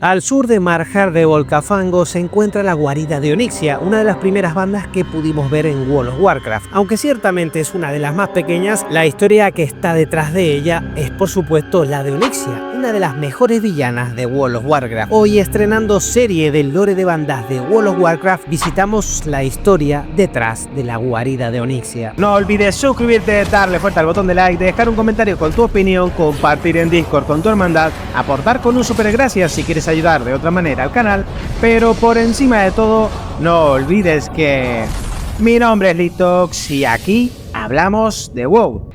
Al sur de Marjar de Volcafango se encuentra la guarida de Onyxia, una de las primeras bandas que pudimos ver en World of Warcraft. Aunque ciertamente es una de las más pequeñas, la historia que está detrás de ella es por supuesto la de Onyxia, una de las mejores villanas de World of Warcraft. Hoy, estrenando serie del lore de bandas de World of Warcraft, visitamos la historia detrás de la guarida de Onyxia. No olvides suscribirte, darle fuerte al botón de like, dejar un comentario con tu opinión, compartir en Discord con tu hermandad, aportar con un super gracias si quieres ayudar de otra manera al canal, pero por encima de todo, no olvides que mi nombre es Litox y aquí hablamos de WoW.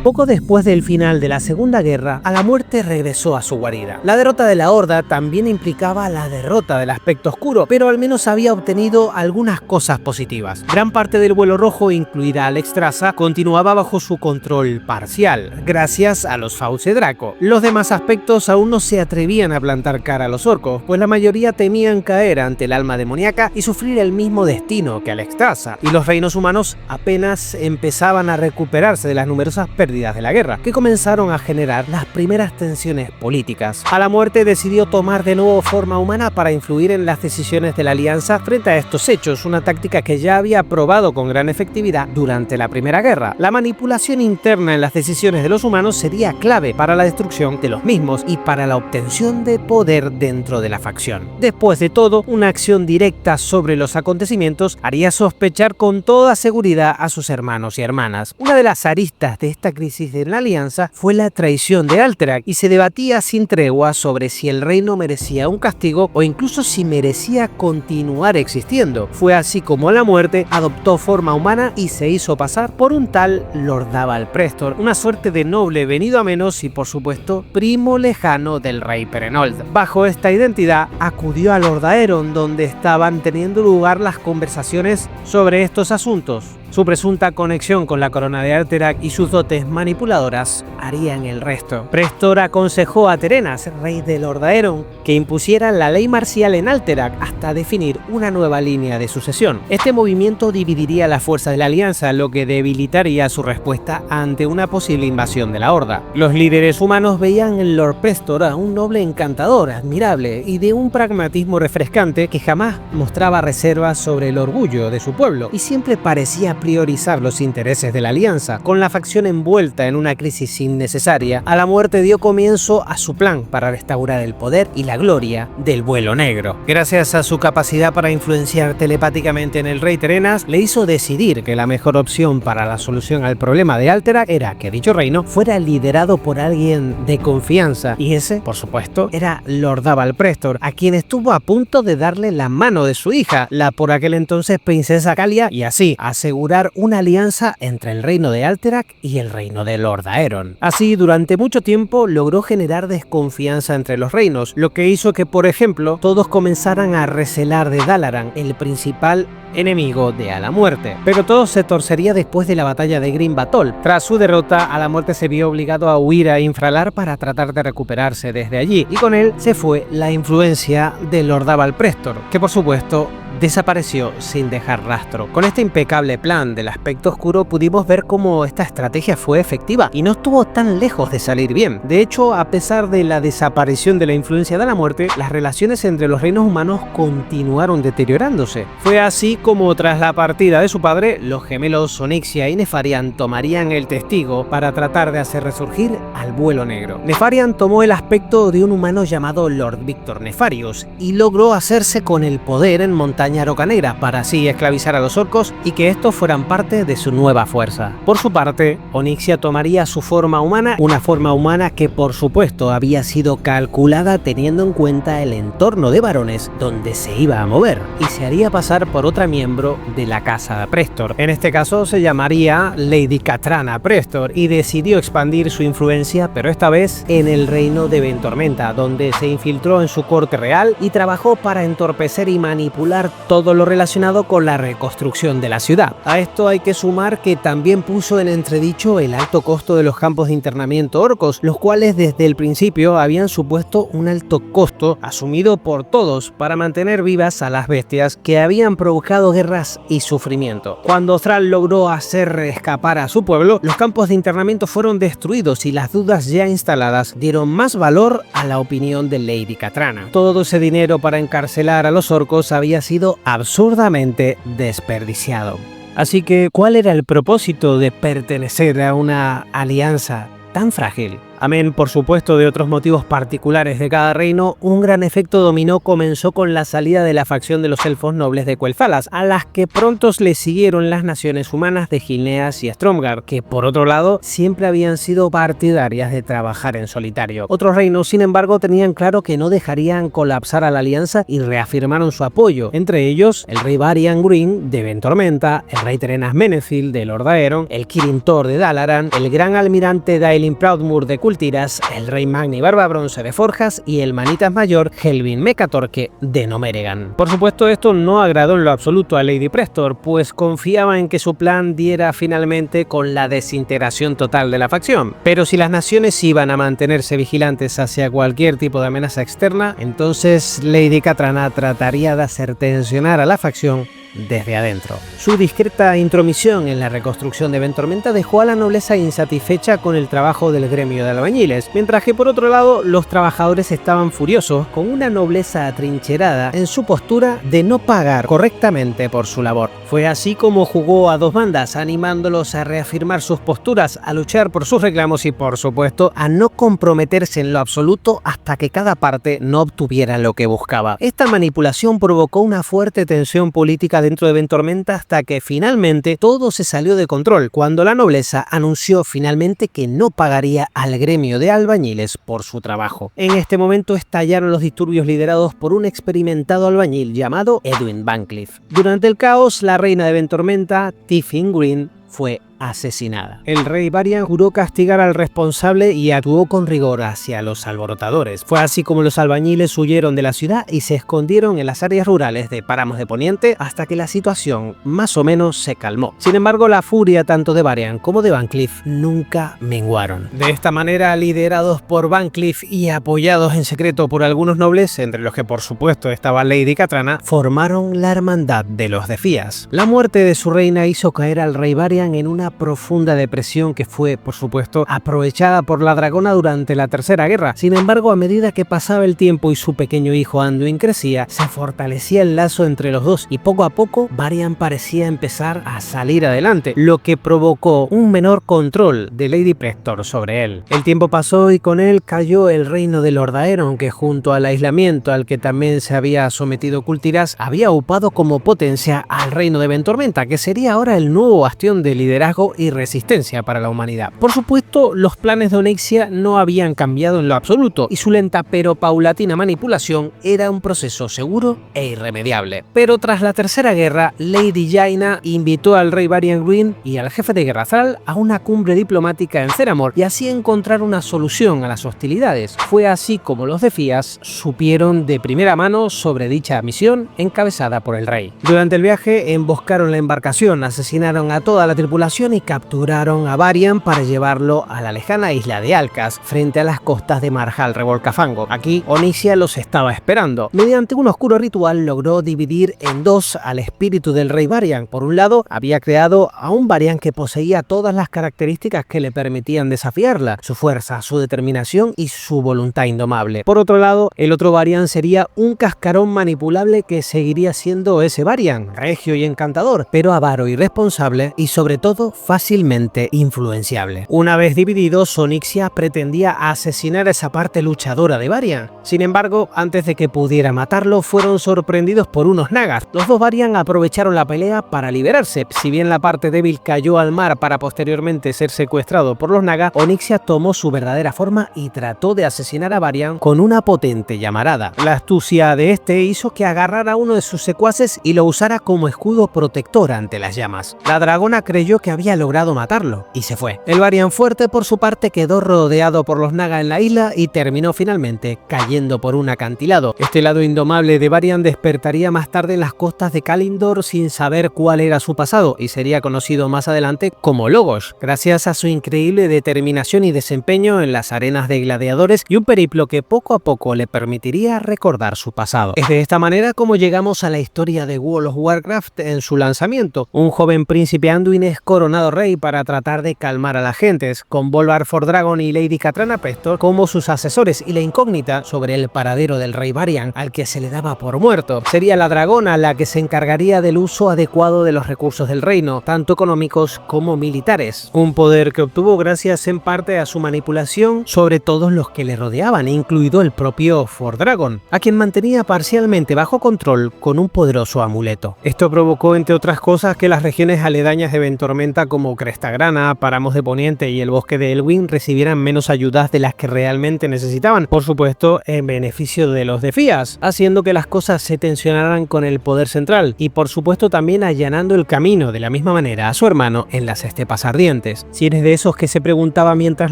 Poco después del final de la Segunda Guerra, A la Muerte regresó a su guarida. La derrota de la Horda también implicaba la derrota del Aspecto Oscuro, pero al menos había obtenido algunas cosas positivas. Gran parte del vuelo rojo, incluida Alexstrasza, continuaba bajo su control parcial, gracias a los Fauce Draco. Los demás aspectos aún no se atrevían a plantar cara a los orcos, pues la mayoría temían caer ante el alma demoníaca y sufrir el mismo destino que Alexstrasza, y los reinos humanos apenas empezaban a recuperarse de las numerosas pérdidas de la guerra, que comenzaron a generar las primeras tensiones políticas. A la Muerte decidió tomar de nuevo forma humana para influir en las decisiones de la Alianza frente a estos hechos, una táctica que ya había probado con gran efectividad durante la Primera Guerra. La manipulación interna en las decisiones de los humanos sería clave para la destrucción de los mismos y para la obtención de poder dentro de la facción. Después de todo, una acción directa sobre los acontecimientos haría sospechar con toda seguridad a sus hermanos y hermanas. Una de las aristas de esta crisis de la Alianza fue la traición de Alterac, y se debatía sin tregua sobre si el reino merecía un castigo o incluso si merecía continuar existiendo. Fue así como La Muerte adoptó forma humana y se hizo pasar por un tal Lordaval Prestor, una suerte de noble venido a menos y por supuesto primo lejano del rey Perenold. Bajo esta identidad acudió a Lordaeron, donde estaban teniendo lugar las conversaciones sobre estos asuntos. Su presunta conexión con la corona de Alterac y sus dotes manipuladoras harían el resto. Prestor aconsejó a Terenas, rey de Lordaeron, que impusiera la ley marcial en Alterac hasta definir una nueva línea de sucesión. Este movimiento dividiría las fuerzas de la Alianza, lo que debilitaría su respuesta ante una posible invasión de la Horda. Los líderes humanos veían en Lord Prestor a un noble encantador, admirable y de un pragmatismo refrescante que jamás mostraba reservas sobre el orgullo de su pueblo y siempre parecía priorizar los intereses de la Alianza. Con la facción envuelta en una crisis innecesaria, A la Muerte dio comienzo a su plan para restaurar el poder y la gloria del vuelo negro. Gracias a su capacidad para influenciar telepáticamente en el rey Terenas, le hizo decidir que la mejor opción para la solución al problema de Alterac era que dicho reino fuera liderado por alguien de confianza, y ese, por supuesto, era Lordaval Prestor, a quien estuvo a punto de darle la mano de su hija, la por aquel entonces princesa Calia, y así asegurar una alianza entre el reino de Alterac y el reino de Lordaeron. Así, durante mucho tiempo logró generar desconfianza entre los reinos, lo que hizo que, por ejemplo, todos comenzaran a recelar de Dalaran, el principal enemigo de A la Muerte. Pero todo se torcería después de la batalla de Grim Batol. Tras su derrota, A la Muerte se vio obligado a huir a Infralar para tratar de recuperarse desde allí, y con él se fue la influencia de Lordaval Prestor, que por supuesto desapareció sin dejar rastro. Con este impecable plan del Aspecto Oscuro pudimos ver cómo esta estrategia fue efectiva y no estuvo tan lejos de salir bien. De hecho, a pesar de la desaparición de la influencia de la Muerte, las relaciones entre los reinos humanos continuaron deteriorándose. Fue así como tras la partida de su padre, los gemelos Onyxia y Nefarian tomarían el testigo para tratar de hacer resurgir al vuelo negro. Nefarian tomó el aspecto de un humano llamado Lord Victor Nefarius y logró hacerse con el poder en Montaña Rocanegra para así esclavizar a los orcos y que estos fueran parte de su nueva fuerza. Por su parte, Onyxia tomaría su forma humana, una forma humana que por supuesto había sido calculada teniendo en cuenta el entorno de varones donde se iba a mover, y se haría pasar por otra miembro de la casa de Prestor. En este caso se llamaría Lady Catrana Prestor y decidió expandir su influencia, pero esta vez en el reino de Ventormenta, donde se infiltró en su corte real y trabajó para entorpecer y manipular todo lo relacionado con la reconstrucción de la ciudad. A esto hay que sumar que también puso en entredicho el alto costo de los campos de internamiento orcos, los cuales desde el principio habían supuesto un alto costo asumido por todos para mantener vivas a las bestias que habían provocado guerras y sufrimiento. Cuando Thrall logró hacer escapar a su pueblo, los campos de internamiento fueron destruidos y las dudas ya instaladas dieron más valor a la opinión de Lady Catrana. Todo ese dinero para encarcelar a los orcos había sido absurdamente desperdiciado. Así que, ¿cuál era el propósito de pertenecer a una alianza tan frágil? Amén, por supuesto, de otros motivos particulares de cada reino, un gran efecto dominó comenzó con la salida de la facción de los elfos nobles de Quel'Thalas, a las que pronto le siguieron las naciones humanas de Gilneas y Stromgarde, que por otro lado siempre habían sido partidarias de trabajar en solitario. Otros reinos, sin embargo, tenían claro que no dejarían colapsar a la alianza y reafirmaron su apoyo, entre ellos el rey Varian Green de Ventormenta, el rey Terenas Menethil de Lord Aeron, el Kirin Tor de Dalaran, el gran almirante Daelin Proudmoore de Kultiras, el rey Magni Barbabronce de Forjas y el manitas mayor Helvin Mecatorque de Nomeregan. Por supuesto, esto no agradó en lo absoluto a Lady Prestor, pues confiaba en que su plan diera finalmente con la desintegración total de la facción. Pero si las naciones iban a mantenerse vigilantes hacia cualquier tipo de amenaza externa, entonces Lady Catrana trataría de hacer tensionar a la facción desde adentro. Su discreta intromisión en la reconstrucción de Ventormenta dejó a la nobleza insatisfecha con el trabajo del gremio de albañiles, mientras que por otro lado los trabajadores estaban furiosos con una nobleza atrincherada en su postura de no pagar correctamente por su labor. Fue así como jugó a dos bandas, animándolos a reafirmar sus posturas, a luchar por sus reclamos y por supuesto a no comprometerse en lo absoluto hasta que cada parte no obtuviera lo que buscaba. Esta manipulación provocó una fuerte tensión política dentro de Ventormenta hasta que finalmente todo se salió de control cuando la nobleza anunció finalmente que no pagaría al gremio de albañiles por su trabajo. En este momento estallaron los disturbios liderados por un experimentado albañil llamado Edwin Van Cleef. Durante el caos, la reina de Ventormenta, Tiffin Green, fue asesinada. El rey Varian juró castigar al responsable y actuó con rigor hacia los alborotadores. Fue así como los albañiles huyeron de la ciudad y se escondieron en las áreas rurales de Páramos de Poniente hasta que la situación más o menos se calmó. Sin embargo, la furia tanto de Varian como de Van Cleef nunca menguaron. De esta manera, liderados por Van Cleef y apoyados en secreto por algunos nobles, entre los que por supuesto estaba Lady Catrana, formaron la Hermandad de los Defías. La muerte de su reina hizo caer al rey Varian en una profunda depresión que fue, por supuesto, aprovechada por la dragona durante la Tercera Guerra. Sin embargo, a medida que pasaba el tiempo y su pequeño hijo Anduin crecía, se fortalecía el lazo entre los dos y poco a poco Varian parecía empezar a salir adelante, lo que provocó un menor control de Lady Prestor sobre él. El tiempo pasó y con él cayó el reino de Lord Aeron, que junto al aislamiento al que también se había sometido Kultiras, había upado como potencia al reino de Ventormenta, que sería ahora el nuevo bastión de liderazgo y resistencia para la humanidad. Por supuesto, los planes de Onyxia no habían cambiado en lo absoluto y su lenta pero paulatina manipulación era un proceso seguro e irremediable. Pero tras la Tercera Guerra, Lady Jaina invitó al rey Varian Green y al jefe de guerra Thrall a una cumbre diplomática en Theramore y así encontrar una solución a las hostilidades. Fue así como los Defías supieron de primera mano sobre dicha misión encabezada por el rey. Durante el viaje emboscaron la embarcación, asesinaron a toda la tripulación y capturaron a Varian para llevarlo a la lejana isla de Alcas, frente a las costas de Marjal Revolcafango. Aquí, Onyxia los estaba esperando. Mediante un oscuro ritual logró dividir en dos al espíritu del rey Varian. Por un lado, había creado a un Varian que poseía todas las características que le permitían desafiarla, su fuerza, su determinación y su voluntad indomable. Por otro lado, el otro Varian sería un cascarón manipulable que seguiría siendo ese Varian, regio y encantador, pero avaro y responsable y sobre todo fácilmente influenciable. Una vez divididos, Onyxia pretendía asesinar a esa parte luchadora de Varian. Sin embargo, antes de que pudiera matarlo, fueron sorprendidos por unos nagas. Los dos Varian aprovecharon la pelea para liberarse. Si bien la parte débil cayó al mar para posteriormente ser secuestrado por los nagas, Onyxia tomó su verdadera forma y trató de asesinar a Varian con una potente llamarada. La astucia de este hizo que agarrara a uno de sus secuaces y lo usara como escudo protector ante las llamas. La dragona creyó que había logrado matarlo y se fue. El Varian Fuerte, por su parte, quedó rodeado por los Naga en la isla y terminó finalmente cayendo por un acantilado. Este lado indomable de Varian despertaría más tarde en las costas de Kalimdor sin saber cuál era su pasado y sería conocido más adelante como Logos, gracias a su increíble determinación y desempeño en las arenas de gladiadores y un periplo que poco a poco le permitiría recordar su pasado. Es de esta manera como llegamos a la historia de World of Warcraft en su lanzamiento. Un joven príncipe Anduin es coronado rey para tratar de calmar a las gentes, con Bolvar Fordragon y Lady Katrana Prestor como sus asesores, y la incógnita sobre el paradero del rey Varian, al que se le daba por muerto. Sería la dragona la que se encargaría del uso adecuado de los recursos del reino, tanto económicos como militares. Un poder que obtuvo gracias en parte a su manipulación sobre todos los que le rodeaban, incluido el propio Fordragon, a quien mantenía parcialmente bajo control con un poderoso amuleto. Esto provocó, entre otras cosas, que las regiones aledañas de Ventormenta como Crestagrana, Páramos de Poniente y el bosque de Elwyn recibieran menos ayudas de las que realmente necesitaban, por supuesto en beneficio de los de Fías, haciendo que las cosas se tensionaran con el poder central y por supuesto también allanando el camino de la misma manera a su hermano en las estepas ardientes. Si eres de esos que se preguntaba mientras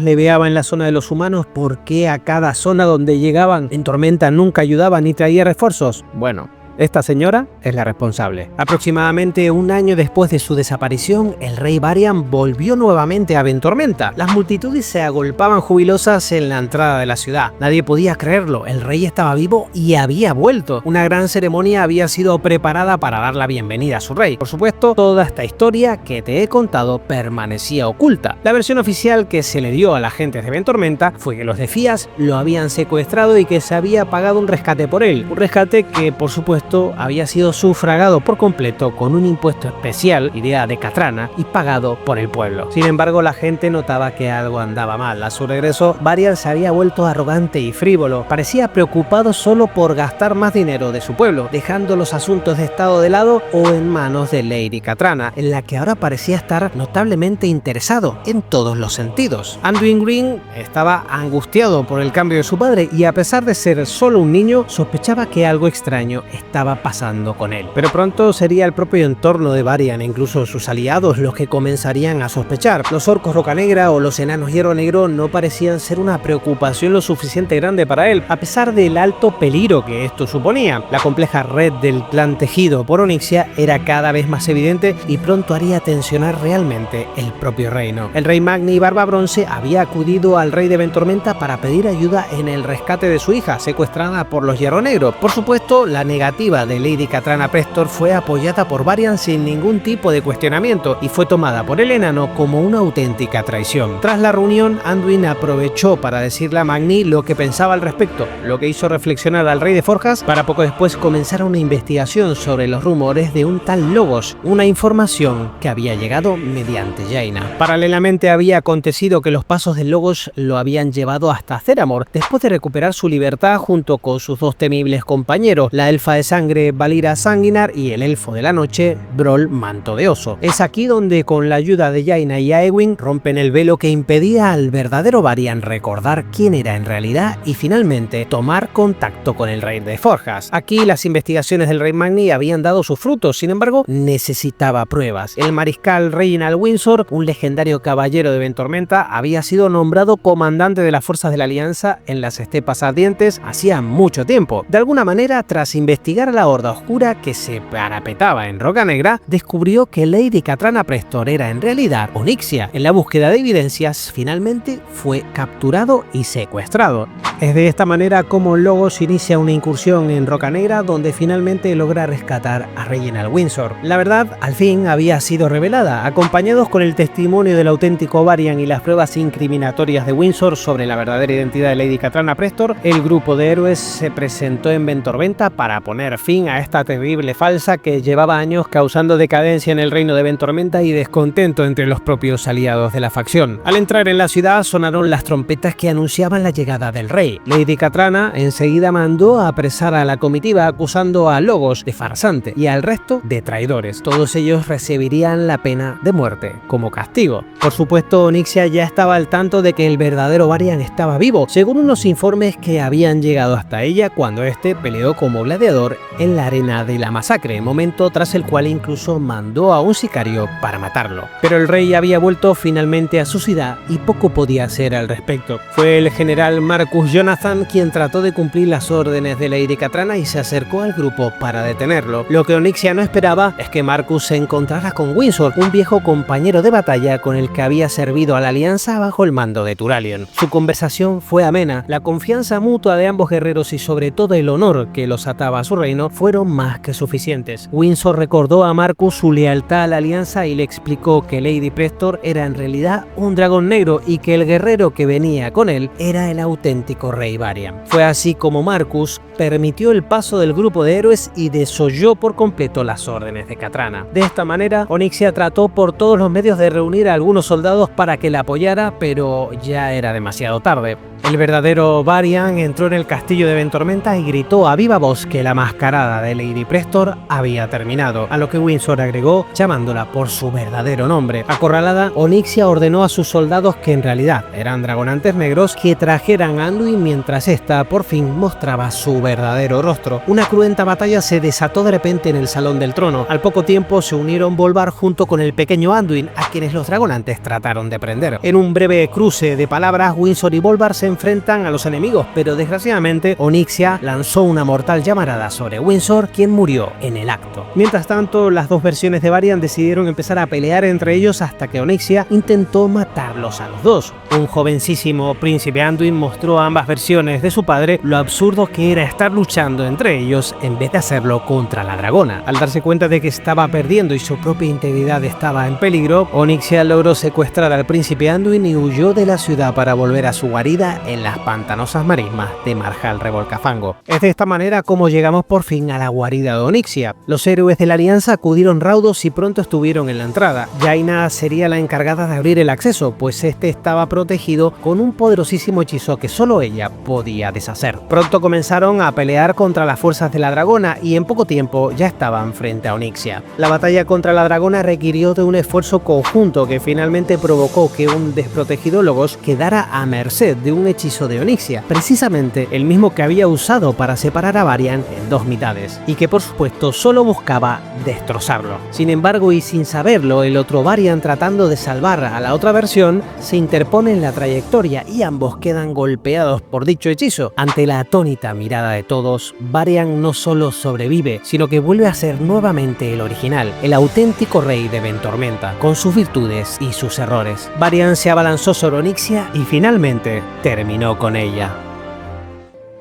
leveaba en la zona de los humanos por qué a cada zona donde llegaban en Tormenta nunca ayudaba ni traía refuerzos, bueno, esta señora es la responsable. Aproximadamente un año después de su desaparición, el rey Varian volvió nuevamente a Ventormenta. Las multitudes se agolpaban jubilosas en la entrada de la ciudad. Nadie podía creerlo, el rey estaba vivo y había vuelto. Una gran ceremonia había sido preparada para dar la bienvenida a su rey. Por supuesto, toda esta historia que te he contado permanecía oculta. La versión oficial que se le dio a la gente de Ventormenta fue que los de Fías lo habían secuestrado y que se había pagado un rescate por él. Un rescate que, por supuesto, había sido sufragado por completo con un impuesto especial, idea de Katrana, y pagado por el pueblo. Sin embargo, la gente notaba que algo andaba mal. A su regreso, Varian se había vuelto arrogante y frívolo. Parecía preocupado solo por gastar más dinero de su pueblo, dejando los asuntos de estado de lado o en manos de Lady Katrana, en la que ahora parecía estar notablemente interesado en todos los sentidos. Anduin Green estaba angustiado por el cambio de su padre y, a pesar de ser solo un niño, sospechaba que algo extraño estaba pasando con él. Pero pronto sería el propio entorno de Varian e incluso sus aliados los que comenzarían a sospechar. Los orcos Roca Negra o los enanos Hierro Negro no parecían ser una preocupación lo suficiente grande para él, a pesar del alto peligro que esto suponía. La compleja red del clan tejido por Onyxia era cada vez más evidente y pronto haría tensionar realmente el propio reino. El rey Magni Barba Bronce había acudido al rey de Ventormenta para pedir ayuda en el rescate de su hija, secuestrada por los Hierro Negro. Por supuesto, la negativa de Lady Katrana Prestor fue apoyada por Varian sin ningún tipo de cuestionamiento y fue tomada por el enano como una auténtica traición. Tras la reunión, Anduin aprovechó para decirle a Magni lo que pensaba al respecto, lo que hizo reflexionar al rey de Forjas para poco después comenzar una investigación sobre los rumores de un tal Logos, una información que había llegado mediante Jaina. Paralelamente había acontecido que los pasos de Logos lo habían llevado hasta Theramore, después de recuperar su libertad junto con sus dos temibles compañeros, la elfa de sangre Valira Sanguinar y el elfo de la noche Broll Manto de Oso. Es aquí donde, con la ayuda de Jaina y Aegwin, rompen el velo que impedía al verdadero Varian recordar quién era en realidad y finalmente tomar contacto con el rey de Forjas. Aquí las investigaciones del rey Magni habían dado sus frutos, sin embargo necesitaba pruebas. El mariscal Reginald Windsor, un legendario caballero de Ventormenta, había sido nombrado comandante de las fuerzas de la Alianza en las estepas ardientes hacía mucho tiempo. De alguna manera, tras investigar a la Horda Oscura que se parapetaba en Roca Negra, descubrió que Lady Katrana Prestor era en realidad Onyxia. En la búsqueda de evidencias, finalmente fue capturado y secuestrado. Es de esta manera como Logos inicia una incursión en Roca Negra, donde finalmente logra rescatar a Reginald Windsor. La verdad, al fin, había sido revelada. Acompañados con el testimonio del auténtico Varian y las pruebas incriminatorias de Windsor sobre la verdadera identidad de Lady Katrana Prestor, el grupo de héroes se presentó en Ventormenta para poner fin a esta terrible falsa que llevaba años causando decadencia en el reino de Ventormenta y descontento entre los propios aliados de la facción. Al entrar en la ciudad sonaron las trompetas que anunciaban la llegada del rey. Lady Katrana enseguida mandó a apresar a la comitiva, acusando a Logos de farsante y al resto de traidores. Todos ellos recibirían la pena de muerte como castigo. Por supuesto, Onyxia ya estaba al tanto de que el verdadero Varian estaba vivo, según unos informes que habían llegado hasta ella cuando este peleó como gladiador en la arena de la masacre, momento tras el cual incluso mandó a un sicario para matarlo. Pero el rey había vuelto finalmente a su ciudad y poco podía hacer al respecto. Fue el general Marcus Jonathan quien trató de cumplir las órdenes de Lady Catrana y se acercó al grupo para detenerlo. Lo que Onyxia no esperaba es que Marcus se encontrara con Windsor, un viejo compañero de batalla con el que había servido a la alianza bajo el mando de Turalyon. Su conversación fue amena, la confianza mutua de ambos guerreros y sobre todo el honor que los ataba a su reino fueron más que suficientes. Windsor recordó a Marcus su lealtad a la alianza y le explicó que Lady Prestor era en realidad un dragón negro y que el guerrero que venía con él era el auténtico rey Varian. Fue así como Marcus permitió el paso del grupo de héroes y desoyó por completo las órdenes de Catrana. De esta manera, Onyxia trató por todos los medios de reunir a algunos soldados para que la apoyara, pero ya era demasiado tarde. El verdadero Varian entró en el castillo de Ventormenta y gritó a viva voz que la mascarada de Lady Prestor había terminado, a lo que Windsor agregó llamándola por su verdadero nombre. Acorralada, Onyxia ordenó a sus soldados, que en realidad eran dragonantes negros, que trajeran a Anduin mientras ésta por fin mostraba su verdadero rostro. Una cruenta batalla se desató de repente en el Salón del Trono. Al poco tiempo se unieron Bolvar junto con el pequeño Anduin, a quienes los dragonantes trataron de prender. En un breve cruce de palabras, Windsor y Bolvar se enfrentan a los enemigos, pero desgraciadamente Onyxia lanzó una mortal llamarada sobre Windsor, quien murió en el acto. Mientras tanto, las dos versiones de Varian decidieron empezar a pelear entre ellos hasta que Onyxia intentó matarlos a los dos. Un jovencísimo príncipe Anduin mostró a ambas versiones de su padre lo absurdo que era estar luchando entre ellos en vez de hacerlo contra la dragona. Al darse cuenta de que estaba perdiendo y su propia integridad estaba en peligro, Onyxia logró secuestrar al príncipe Anduin y huyó de la ciudad para volver a su guarida en las pantanosas marismas de Marjal Revolcafango. Es de esta manera como llegamos por fin a la guarida de Onyxia. Los héroes de la alianza acudieron raudos y pronto estuvieron en la entrada. Jaina sería la encargada de abrir el acceso, pues este estaba protegido con un poderosísimo hechizo que solo ella podía deshacer. Pronto comenzaron a pelear contra las fuerzas de la dragona y en poco tiempo ya estaban frente a Onyxia. La batalla contra la dragona requirió de un esfuerzo conjunto que finalmente provocó que un desprotegido Logos quedara a merced de un hechizo de Onyxia, precisamente el mismo que había usado para separar a Varian en dos mitades, y que por supuesto solo buscaba destrozarlo. Sin embargo, y sin saberlo, el otro Varian, tratando de salvar a la otra versión, se interpone en la trayectoria y ambos quedan golpeados por dicho hechizo. Ante la atónita mirada de todos, Varian no solo sobrevive, sino que vuelve a ser nuevamente el original, el auténtico rey de Ventormenta, con sus virtudes y sus errores. Varian se abalanzó sobre Onyxia y finalmente terminó con ella.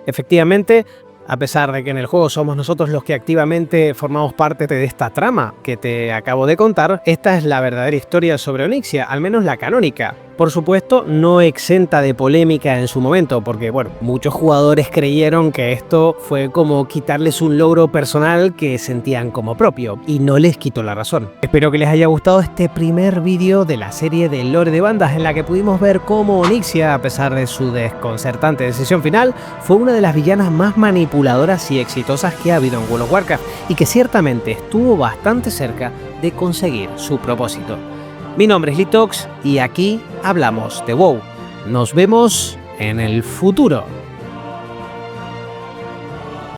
Efectivamente, a pesar de que en el juego somos nosotros los que activamente formamos parte de esta trama que te acabo de contar, esta es la verdadera historia sobre Onyxia, al menos la canónica. Por supuesto, no exenta de polémica en su momento, porque bueno, muchos jugadores creyeron que esto fue como quitarles un logro personal que sentían como propio, y no les quitó la razón. Espero que les haya gustado este primer vídeo de la serie de Lore de Bandas, en la que pudimos ver cómo Onyxia, a pesar de su desconcertante decisión final, fue una de las villanas más manipuladoras y exitosas que ha habido en World of Warcraft, y que ciertamente estuvo bastante cerca de conseguir su propósito. Mi nombre es Litox y aquí hablamos de WoW. Nos vemos en el futuro.